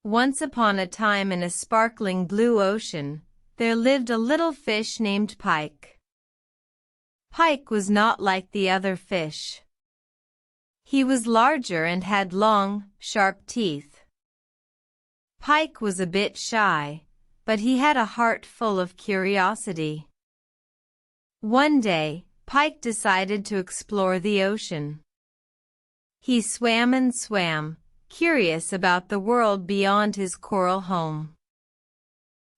Once upon a time in a sparkling blue ocean, there lived a little fish named Pike. Pike was not like the other fish. He was larger and had long, sharp teeth. Pike was a bit shy, but he had a heart full of curiosity. One day, Pike decided to explore the ocean. He swam and swam, curious about the world beyond his coral home.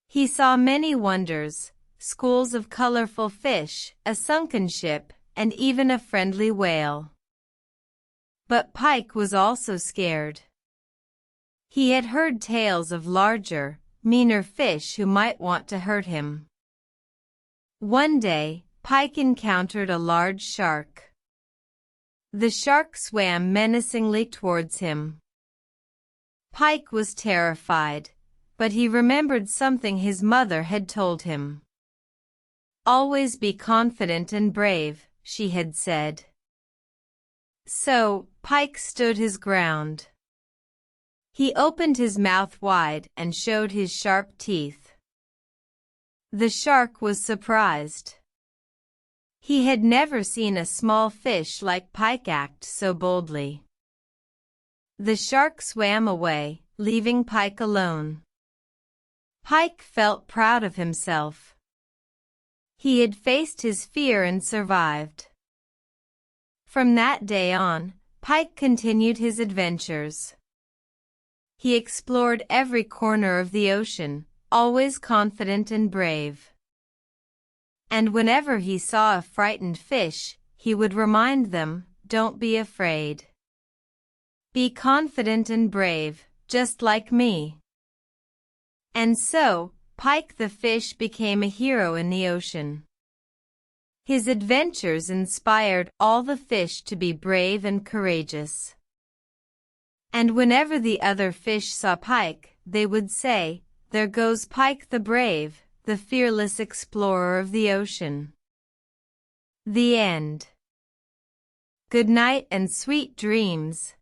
He saw many wonders, schools of colorful fish, a sunken ship, and even a friendly whale. But Pike was also scared. He had heard tales of larger, meaner fish who might want to hurt him. One day, Pike encountered a large shark. The shark swam menacingly towards him. Pike was terrified, but he remembered something his mother had told him. "Always be confident and brave," she had said. So, Pike stood his ground. He opened his mouth wide and showed his sharp teeth. The shark was surprised. He had never seen a small fish like Pike act so boldly. The shark swam away, leaving Pike alone. Pike felt proud of himself. He had faced his fear and survived. From that day on, Pike continued his adventures. He explored every corner of the ocean, always confident and brave. And whenever he saw a frightened fish, he would remind them, "Don't be afraid. Be confident and brave, just like me." And so, Pike the fish became a hero in the ocean. His adventures inspired all the fish to be brave and courageous. And whenever the other fish saw Pike, they would say, "There goes Pike the brave, the fearless explorer of the ocean." The end. Good night and sweet dreams.